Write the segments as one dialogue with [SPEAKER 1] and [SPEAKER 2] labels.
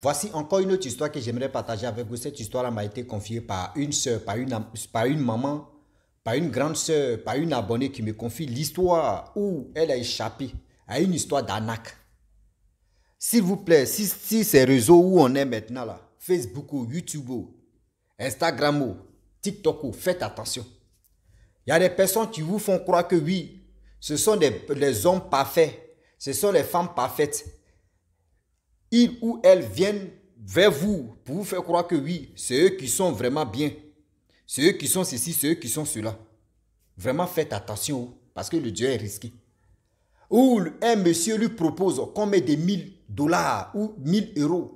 [SPEAKER 1] Voici encore une autre histoire que j'aimerais partager avec vous. Cette histoire-là m'a été confiée par une soeur, par une maman, par une grande soeur, par une abonnée qui me confie l'histoire où elle a échappé à une histoire d'arnaque. S'il vous plaît, si ces réseaux où on est maintenant là, Facebook ou YouTube ou Instagram ou TikTok ou, faites attention. Il y a des personnes qui vous font croire que oui, ce sont les hommes parfaits, ce sont les femmes parfaites. Ils ou elles viennent vers vous pour vous faire croire que oui, c'est eux qui sont vraiment bien. C'est eux qui sont ceci, c'est eux qui sont cela. Vraiment faites attention parce que le Dieu est risqué. Ou un monsieur lui propose qu'on met des 1000 $ ou 1000 €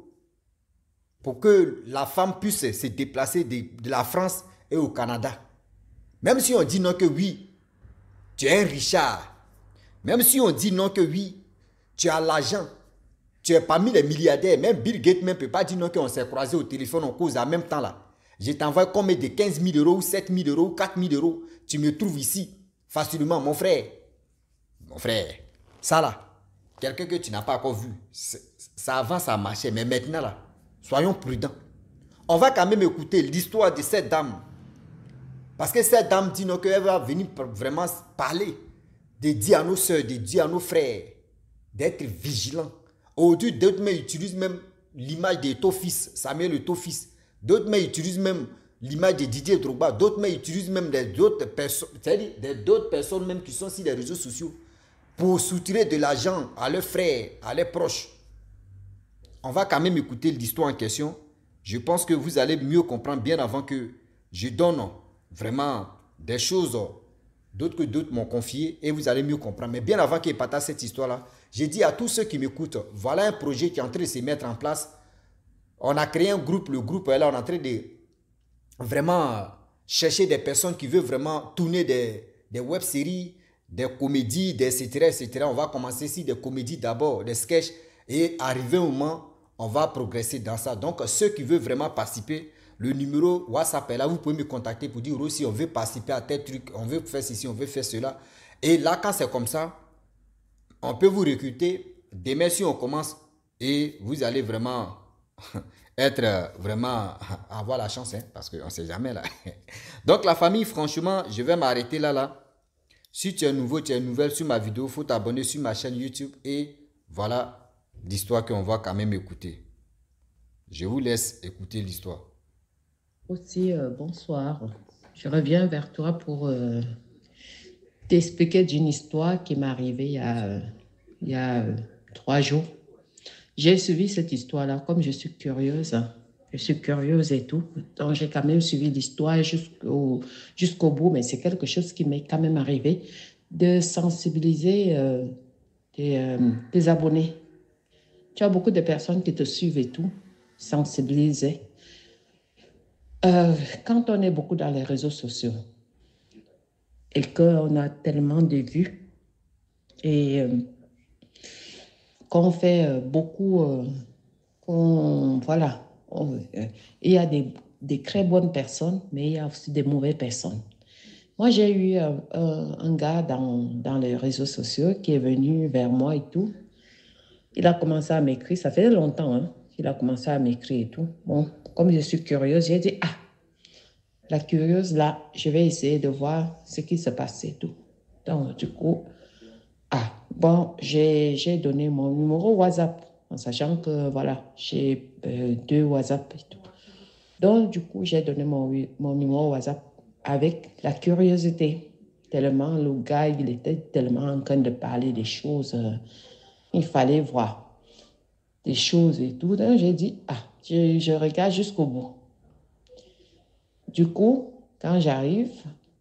[SPEAKER 1] pour que la femme puisse se déplacer de la France et au Canada. Même si on dit non que oui, tu es un richard. Même si on dit non que oui, tu as l'argent. Tu es parmi les milliardaires. Même Bill Gates ne peut pas dire non qu'on s'est croisé au téléphone, on cause en même temps là. Je t'envoie combien de 15 000 € ou 7 000 € ou 4 000 €. Tu me trouves ici facilement, mon frère. Mon frère, ça là, quelqu'un que tu n'as pas encore vu, ça avance à marcher. Mais maintenant là, soyons prudents. On va quand même écouter l'histoire de cette dame. Parce que cette dame dit non qu'elle va venir vraiment parler, de dire à nos soeurs, de dire à nos frères, d'être vigilants. Aujourd'hui, d'autres utilisent même l'image de Tofis, Samuel Tofis. D'autres utilisent même l'image de Didier Drogba. D'autres utilisent même d'autres personnes, c'est-à-dire d'autres personnes même qui sont sur les réseaux sociaux pour soutirer de l'argent à leurs frères, à leurs proches. On va quand même écouter l'histoire en question. Je pense que vous allez mieux comprendre bien avant que je donne vraiment des choses d'autres que d'autres m'ont confié et vous allez mieux comprendre. Mais bien avant qu'il partage cette histoire-là, j'ai dit à tous ceux qui m'écoutent, voilà un projet qui est en train de se mettre en place. On a créé un groupe, le groupe est là, on est en train de vraiment chercher des personnes qui veulent vraiment tourner des web-séries, des comédies, etc., etc. On va commencer ici des comédies d'abord, des sketchs et arriver au moment, on va progresser dans ça. Donc, ceux qui veulent vraiment participer, le numéro WhatsApp est là, vous pouvez me contacter pour dire aussi on veut participer à tel truc, on veut faire ceci, on veut faire cela. Et là, quand c'est comme ça, on peut vous recruter. Demain, si on commence, et vous allez vraiment être vraiment avoir la chance, hein, parce qu'on ne sait jamais là. Donc, la famille, franchement, je vais m'arrêter là. Si tu es nouveau, tu es nouvelle sur ma vidéo, il faut t'abonner sur ma chaîne YouTube. Et voilà l'histoire qu'on va quand même écouter. Je vous laisse écouter l'histoire.
[SPEAKER 2] Aussi, bonsoir. Je reviens vers toi pour t'expliquer d'une histoire qui m'est arrivée il y a 3 jours. J'ai suivi cette histoire-là, comme je suis curieuse, hein. Je suis curieuse et tout. Donc, j'ai quand même suivi l'histoire jusqu'au bout, mais c'est quelque chose qui m'est quand même arrivé de sensibiliser tes abonnés. Tu as beaucoup de personnes qui te suivent et tout, sensibiliser. Euh, Quand on est beaucoup dans les réseaux sociaux, et qu'on a tellement de vues et qu'on fait beaucoup, voilà, il y a des très bonnes personnes, mais il y a aussi des mauvaises personnes. Moi, j'ai eu un gars dans les réseaux sociaux qui est venu vers moi et tout. Il a commencé à m'écrire, ça fait longtemps, hein, il a commencé à m'écrire et tout. Bon, comme je suis curieuse, j'ai dit, ah, la curieuse là, je vais essayer de voir ce qui se passe et tout. Donc, du coup, ah, bon, j'ai donné mon numéro WhatsApp, en sachant que, voilà, j'ai 2 WhatsApp et tout. Donc, du coup, j'ai donné mon numéro WhatsApp avec la curiosité. Tellement, le gars, il était tellement en train de parler des choses. Il fallait voir des choses et tout. Donc, j'ai dit, ah, je regarde jusqu'au bout. Du coup, quand j'arrive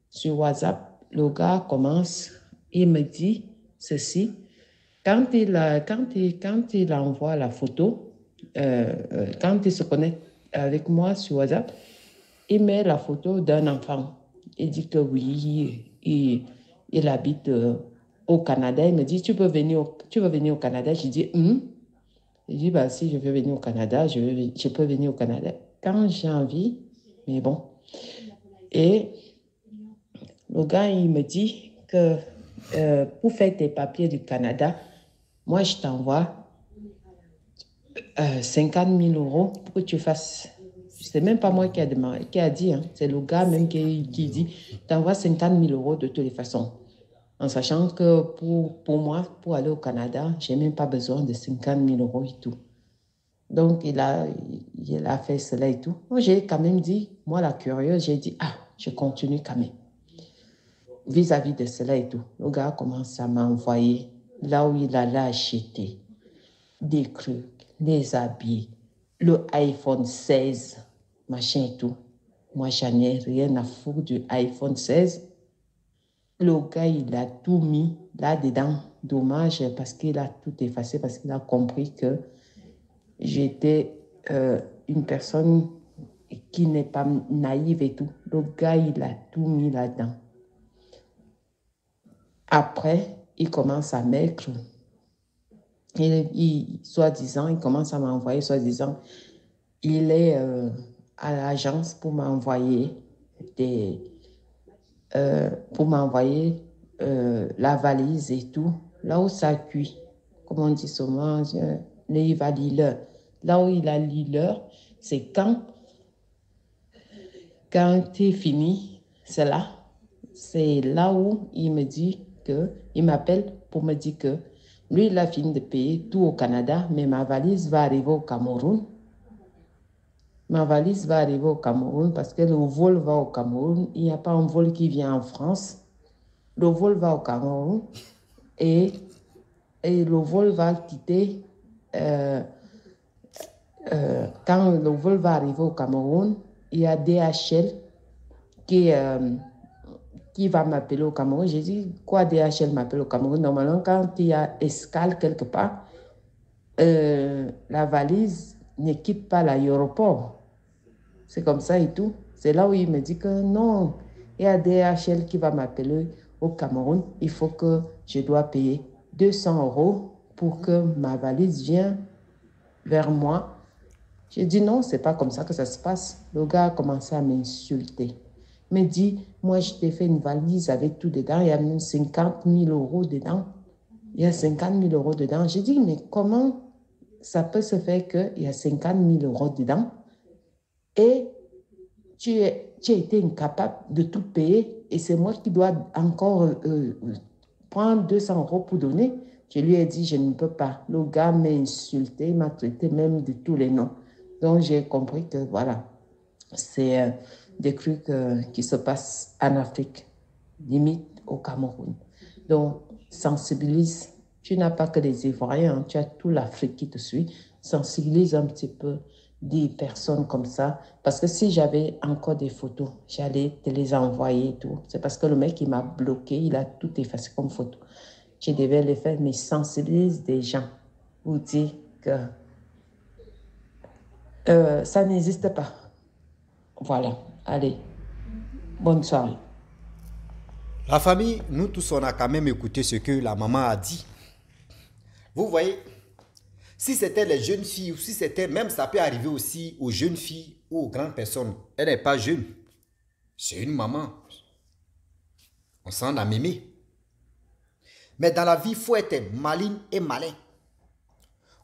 [SPEAKER 2] sur WhatsApp, le gars commence, il me dit ceci. Quand il envoie la photo, quand il se connecte avec moi sur WhatsApp, il met la photo d'un enfant. Il dit que oui, il habite au Canada. Il me dit, tu veux venir au Canada? Je dis, hum. Il dit, bah, si je veux venir au Canada, je peux venir au Canada quand j'ai envie, mais bon. Et le gars, il me dit que pour faire tes papiers du Canada, moi, je t'envoie 50 000 euros pour que tu fasses. C'est même pas moi qui a demandé, qui a dit, hein. C'est le gars même qui dit, t'envoies 50 000 euros de toutes les façons. En sachant que pour moi, pour aller au Canada, j'ai même pas besoin de 50 000 euros et tout. Donc, il a fait cela et tout. Moi, j'ai quand même dit, moi, la curieuse, j'ai dit, ah, je continue quand même. Vis-à-vis de cela et tout. Le gars commence à m'envoyer là où il allait acheter des trucs, des habits, le iPhone 16, machin et tout. Moi, j'en ai rien à foutre du iPhone 16. Le gars, il a tout mis là-dedans. Dommage parce qu'il a tout effacé, parce qu'il a compris que j'étais une personne qui n'est pas naïve et tout. Le gars, il a tout mis là-dedans. Après, il commence à mettre, soi-disant, il commence à m'envoyer, soi-disant, il est à l'agence pour m'envoyer la valise et tout, là où ça cuit, comme on dit souvent, il va lire. Là où il a l'heure, c'est quand tu es fini, c'est là. C'est là où il me dit il m'appelle pour me dire que lui, il a fini de payer tout au Canada, mais ma valise va arriver au Cameroun. Ma valise va arriver au Cameroun parce que le vol va au Cameroun. Il n'y a pas un vol qui vient en France. Le vol va au Cameroun et le vol va quitter. Quand le vol va arriver au Cameroun, il y a DHL qui va m'appeler au Cameroun. J'ai dit, quoi DHL m'appelle au Cameroun? Normalement, quand il y a escale quelque part, la valise ne quitte pas l'aéroport. C'est comme ça et tout. C'est là où il me dit que non, il y a DHL qui va m'appeler au Cameroun. Il faut que je dois payer 200 euros pour que ma valise vienne vers moi. J'ai dit non, c'est pas comme ça que ça se passe. Le gars a commencé à m'insulter. Il me dit, moi, je t'ai fait une valise avec tout dedans. Il y a même 50 000 euros dedans. Il y a 50 000 euros dedans. J'ai dit, mais comment ça peut se faire qu'il y a 50 000 euros dedans et tu as été incapable de tout payer et c'est moi qui dois encore prendre 200 euros pour donner? Je lui ai dit, je ne peux pas. Le gars m'a insulté, il m'a traité même de tous les noms. Donc, j'ai compris que voilà, c'est des trucs qui se passent en Afrique, limite au Cameroun. Donc, sensibilise. Tu n'as pas que les Ivoiriens, hein, tu as toute l'Afrique qui te suit. Sensibilise un petit peu des personnes comme ça. Parce que si j'avais encore des photos, j'allais te les envoyer et tout. C'est parce que le mec, il m'a bloqué, il a tout effacé comme photo. Je devais les faire, mais sensibilise des gens pour dire que ça n'existe pas. Voilà, allez, bonne soirée.
[SPEAKER 1] La famille, nous tous, on a quand même écouté ce que la maman a dit. Vous voyez, si c'était les jeunes filles, ou si c'était, même ça peut arriver aussi aux jeunes filles ou aux grandes personnes. Elle n'est pas jeune. C'est une maman. On s'en a mémé. Mais dans la vie, il faut être maligne et malin.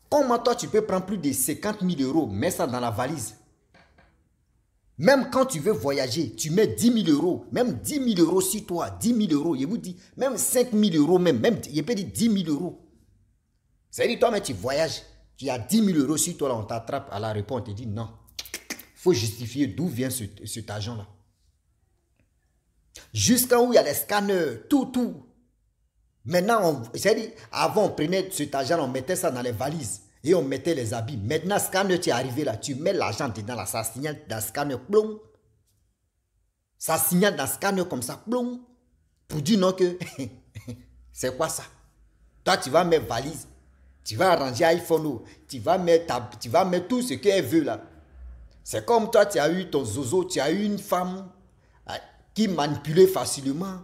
[SPEAKER 1] Comment toi, tu peux prendre plus de 50 000 euros, mets ça dans la valise? Même quand tu veux voyager, tu mets 10 000 euros, même 10 000 euros sur toi, 10 000 euros, je vous dis, même 5 000 euros, même je peux dire 10 000 euros. C'est-à-dire, toi, mais tu voyages, tu as 10 000 euros sur toi, là, on t'attrape à la réponse, on te dit non. Il faut justifier d'où vient cet argent-là. Jusqu'à où il y a les scanners, tout. Maintenant, c'est-à-dire, avant, on prenait cet argent, on mettait ça dans les valises. Et on mettait les habits. Maintenant, scanner, tu es arrivé là, tu mets l'argent dedans là, ça signale dans le scanner, plomb. Ça signale dans le scanner comme ça, plomb. Pour dire non que, c'est quoi ça? Toi, tu vas mettre valise, tu vas arranger iPhone, tu vas mettre tout ce qu'elle veut là. C'est comme toi, tu as eu ton zozo, tu as eu une femme qui manipulait facilement.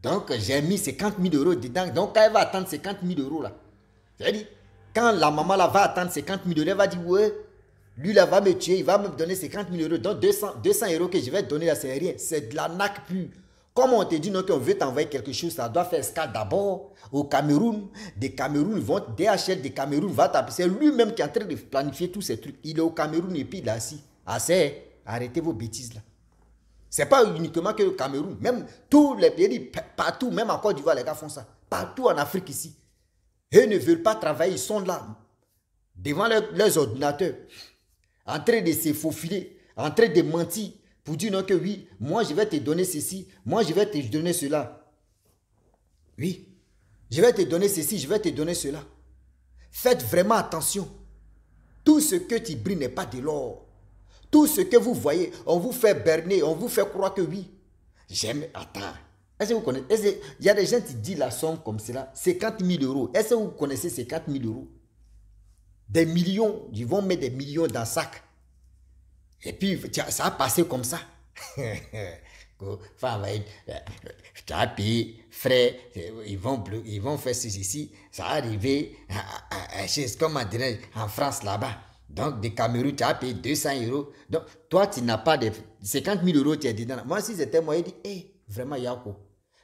[SPEAKER 1] Donc, j'ai mis 50 000 euros dedans. Donc, elle va attendre 50 000 euros là. C'est-à-dire, quand la maman là, va attendre 50 000 euros, elle va dire, ouais, lui là va me tuer, il va me donner 50 000 euros. Donc 200 euros que je vais te donner là, c'est rien. C'est de la naque pure. Comme on te dit non, qu'on veut t'envoyer quelque chose, ça doit faire escale d'abord au Cameroun. Des Cameroun vont, DHL des Cameroun va taper. C'est lui-même qui est en train de planifier tous ces trucs. Il est au Cameroun et puis il est assis. Assez, arrêtez vos bêtises là. C'est pas uniquement que le Cameroun. Même tous les pays, partout, même en Côte d'Ivoire, les gars font ça. Partout en Afrique ici. Eux ne veulent pas travailler, ils sont là, devant leurs ordinateurs, en train de se faufiler, en train de mentir, pour dire non que oui, moi je vais te donner ceci, moi je vais te donner cela. Oui, je vais te donner ceci, je vais te donner cela. Faites vraiment attention. Tout ce que tu brilles n'est pas de l'or. Tout ce que vous voyez, on vous fait berner, on vous fait croire que oui. J'aime, attends. Est-ce que vous connaissez, il y a des gens qui disent la somme comme cela, 50 000 euros. Est-ce que vous connaissez 50 000 euros? Des millions, ils vont mettre des millions dans le sac. Et puis, ça a passé comme ça. Enfin, tu as payé, frais, ils vont faire ceci. Ça a arrivé comment dirais en France là-bas. Donc, des Cameroun, tu as payé 200 euros. Donc, toi, tu n'as pas de 50 000 euros, tu es dedans. Moi, si c'était moi, je dis, hey, vraiment, Yako.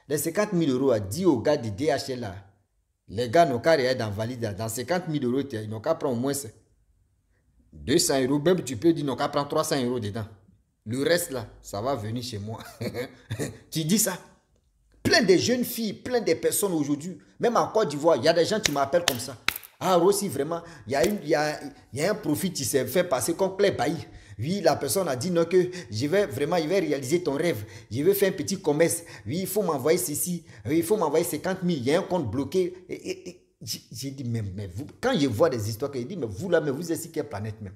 [SPEAKER 1] Les 50 000 euros, dit aux gars du DHL là, les gars n'ont qu'à rien dans valide. Dans 50 000 euros, ils n'ont qu'à prendre au moins 200 euros. Même tu peux dire, ils n'ont qu'à prendre 300 euros dedans. Le reste là, ça va venir chez moi. Tu dis ça. Plein de jeunes filles, plein de personnes aujourd'hui, même en Côte d'Ivoire, il y a des gens qui m'appellent comme ça. Ah, aussi, vraiment, il y a un profit qui s'est fait passer comme Clé Bailly. Oui, la personne a dit non que je vais réaliser ton rêve. Je vais faire un petit commerce. Oui, il faut m'envoyer ceci. Oui, il faut m'envoyer 50 000. Il y a un compte bloqué. J'ai dit, mais vous, quand je vois des histoires, je dis, mais vous là, mais vous êtes sur quelle planète même?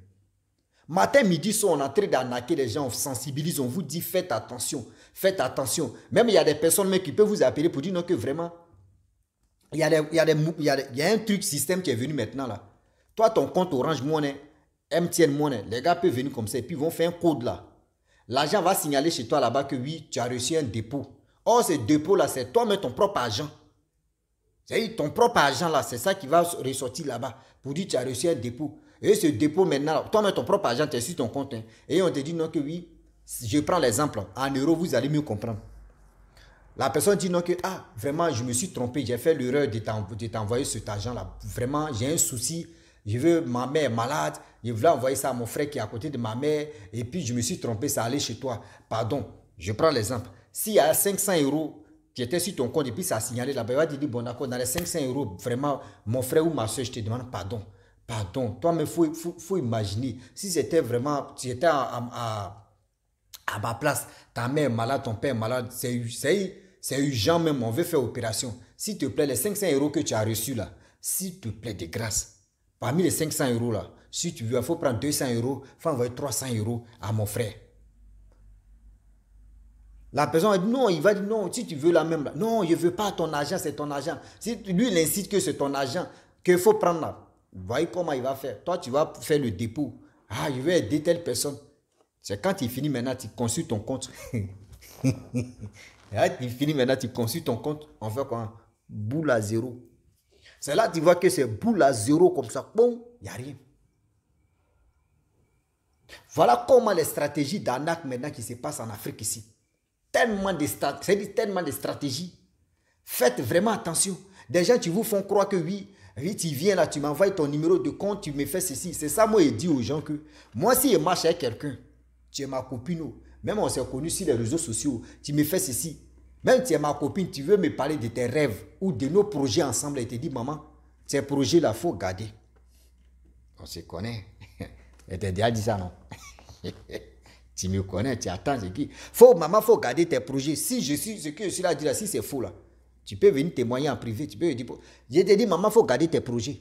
[SPEAKER 1] Matin, midi, soir, on est en train d'arnaquer les gens, on sensibilise, on vous dit, faites attention, faites attention. Même il y a des personnes même qui peuvent vous appeler pour dire non que vraiment, il y a un truc système qui est venu maintenant là. Toi, ton compte Orange Money, MTN Money, les gars peuvent venir comme ça et puis ils vont faire un code là. L'argent va signaler chez toi là-bas que oui, tu as reçu un dépôt. Or, ce dépôt là, c'est toi-même ton propre argent. C'est ton propre argent là, c'est ça qui va ressortir là-bas pour dire que tu as reçu un dépôt. Et ce dépôt maintenant, toi-même ton propre argent, tu es sur ton compte. Hein, et on te dit non que oui, je prends l'exemple, en euros, vous allez mieux comprendre. La personne dit non que, ah, vraiment, je me suis trompé, j'ai fait l'erreur de t'envoyer cet argent-là. Vraiment, j'ai un souci, ma mère est malade, je voulais envoyer ça à mon frère qui est à côté de ma mère, et puis je me suis trompé, ça allait chez toi. Pardon, je prends l'exemple. S'il y a 500 euros qui étaient sur ton compte, et puis ça a signalé là-bas, il va te dire, bon d'accord, dans les 500 euros, vraiment, mon frère ou ma soeur, je te demande pardon. Pardon, toi, mais faut imaginer, si c'était vraiment, tu étais à ma place, ta mère est malade, ton père est malade, c'est urgent même, on veut faire opération. S'il te plaît, les 500 euros que tu as reçus là, s'il te plaît, de grâce, parmi les 500 euros là, si tu veux, il faut prendre 200 euros, il faut envoyer 300 euros à mon frère. La personne a dit non, il va dire non, si tu veux la même là. Non, je ne veux pas ton argent, c'est ton argent. Si lui, il insiste que c'est ton argent, qu'il faut prendre là. Voyez comment il va faire. Toi, tu vas faire le dépôt. Ah, je vais aider telle personne. C'est quand il finit maintenant, tu consultes ton compte. Il finit maintenant, tu consultes ton compte. On fait quoi? Boule à zéro. C'est là que tu vois que c'est boule à zéro comme ça. Bon, il n'y a rien. Voilà comment les stratégies d'arnaque maintenant qui se passent en Afrique ici. Tellement de stratégies. Faites vraiment attention. Des gens qui vous font croire que oui, tu viens là, tu m'envoies ton numéro de compte, tu me fais ceci. C'est ça, moi, je dis aux gens que moi, si je marche avec quelqu'un, tu es ma copine, même on s'est connus sur les réseaux sociaux, tu me fais ceci. Même tu es ma copine, tu veux me parler de tes rêves ou de nos projets ensemble et te dis, maman, ces projets-là, il faut garder. On se connaît. Et tu as déjà dit ça, non? Tu me connais, tu attends, c'est qui? Maman, il faut garder tes projets. Si je suis, ce que je suis là à dire, si c'est faux là, tu peux venir témoigner en privé. Tu peux dire, je te dis, maman, il faut garder tes projets.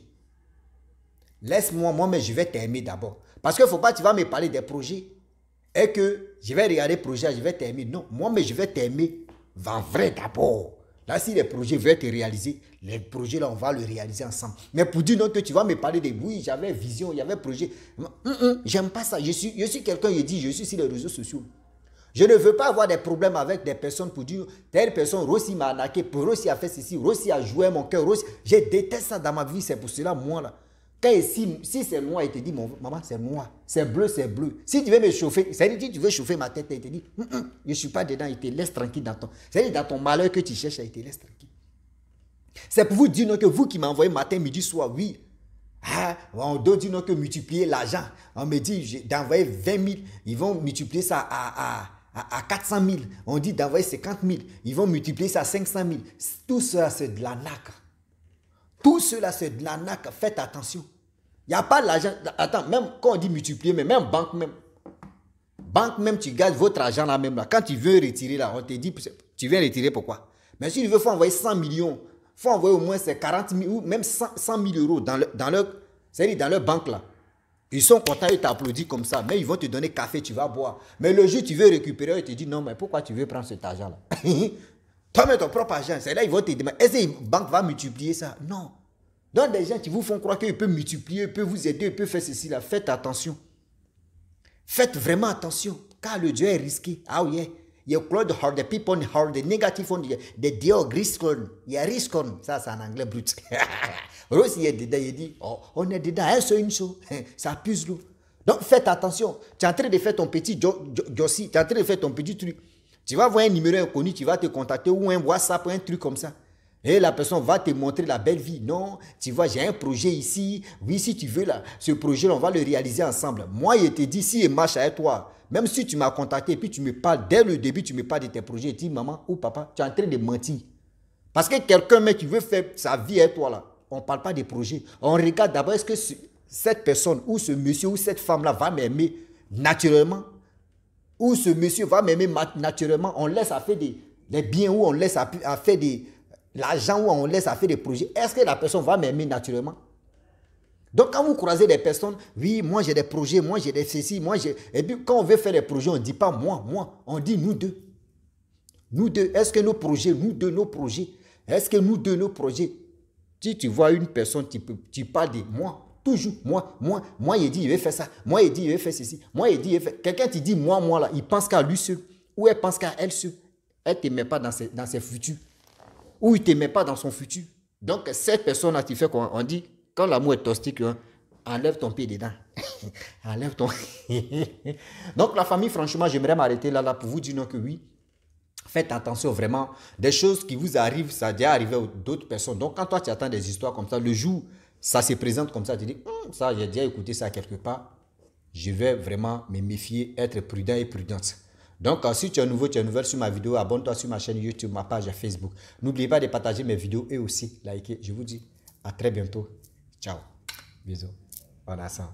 [SPEAKER 1] Laisse-moi, moi-même, je vais t'aimer d'abord. Parce qu'il ne faut pas que tu vas me parler des projets et que je vais regarder les projets, je vais t'aimer. Non, moi-même, je vais t'aimer en vrai d'abord. Là, si les projets veulent te réaliser, les projets là, on va le réaliser ensemble. Mais pour dire non, que tu vas me parler de oui, j'avais vision, il y avait projet. J'aime pas ça. Je suis quelqu'un, je dis, je suis sur les réseaux sociaux. Je ne veux pas avoir des problèmes avec des personnes pour dire, telle personne, Rossi m'a arnaqué, Rossi a fait ceci, Rossi a joué mon cœur, Rossi. Je déteste ça dans ma vie, c'est pour cela, moi là. Si c'est noir, il te dit, maman, c'est noir. C'est bleu, c'est bleu. Si tu veux me chauffer, c'est-à-dire si tu veux chauffer ma tête, il te dit, je ne suis pas dedans, il te laisse tranquille dans ton... C'est-à-dire dans ton malheur que tu cherches, il te laisse tranquille. C'est pour vous dire non, que vous qui m'envoyez matin, midi, soir, oui. Ah, on doit dire non, que multiplier l'argent. On me dit d'envoyer 20 000, ils vont multiplier ça à 400 000. On dit d'envoyer 50 000, ils vont multiplier ça à 500 000. Tout cela, c'est de la naque. Tout cela, c'est de la naque. Faites attention. Il n'y a pas l'argent. Attends, même quand on dit multiplier, mais même banque même. Banque même, tu gardes votre argent là même. Là. Quand tu veux retirer là, on te dit, tu viens retirer pourquoi? Mais si tu veux, il faut envoyer 100 millions. Il faut envoyer au moins 40 000 ou même 100 000 euros dans leur banque là. Ils sont contents, ils t'applaudissent comme ça. Mais ils vont te donner café, tu vas boire. Mais le jour tu veux récupérer, ils te disent non, mais pourquoi tu veux prendre cet argent là? Toi, mets ton propre argent. C'est là ils vont te demander, est-ce que la banque va multiplier ça? Non. Donc des gens qui vous font croire qu'ils peuvent multiplier, ils peuvent vous aider, ils peuvent faire ceci là. Faites attention. Faites vraiment attention. Car le Dieu est risqué. Ah oui. You close the people hard, the negative on the deal risk on. Il y a risque on. Ça, c'est en anglais brut. Rose, il est dedans, il dit, oh, on est dedans, une chose. Ça puse l'eau. Donc, faites attention. Tu es en train de faire ton petit Jossi, tu es en train de faire ton petit truc. Tu vas voir un numéro inconnu, tu vas te contacter ou un WhatsApp ou un truc comme ça. Et la personne va te montrer la belle vie. Non, tu vois, j'ai un projet ici. Oui, si tu veux, là, ce projet, on va le réaliser ensemble. Moi, je te dis, si il marche avec toi, même si tu m'as contacté et puis tu me parles, dès le début, tu me parles de tes projets, tu dis, maman ou papa, tu es en train de mentir. Parce que quelqu'un, mais qui veut faire sa vie avec toi, là, on ne parle pas des projets. On regarde d'abord, est-ce que cette personne ou ce monsieur ou cette femme-là va m'aimer naturellement? Ou ce monsieur va m'aimer naturellement? On laisse à faire des biens ou on laisse à faire l'argent ou on laisse à faire des projets. Est-ce que la personne va m'aimer naturellement? Donc, quand vous croisez des personnes, oui, moi j'ai des projets, moi j'ai des ceci, moi j'ai... Et puis, quand on veut faire des projets, on ne dit pas moi, on dit nous deux. Nous deux, est-ce que nos projets, nous deux, nos projets, est-ce que nous deux, nos projets? Si tu vois une personne, tu parles de moi, toujours, moi, il dit, il veut faire ça, moi, il dit, il veut faire ceci, moi, il dit, il veut faire... Quelqu'un qui dit moi, là, il pense qu'à lui seul, ou elle pense qu'à elle seule. Elle ne te met pas dans ses futurs. Ou il ne te met pas dans son futur. Donc, cette personne-là, tu fais quoi? On dit, quand l'amour est toxique, hein, enlève ton pied dedans. Enlève ton... Donc, la famille, franchement, j'aimerais m'arrêter là pour vous dire non que oui. Faites attention vraiment. Des choses qui vous arrivent, ça a déjà arrivé à d'autres personnes. Donc, quand toi, tu attends des histoires comme ça, le jour, ça se présente comme ça, tu dis, ça, j'ai déjà écouté ça quelque part. Je vais vraiment me méfier, être prudent et prudente. Donc, si tu es nouveau, tu es nouvelle sur ma vidéo, abonne-toi sur ma chaîne YouTube, ma page Facebook. N'oubliez pas de partager mes vidéos et aussi liker. Je vous dis à très bientôt. Ciao. Bisous. On a ça.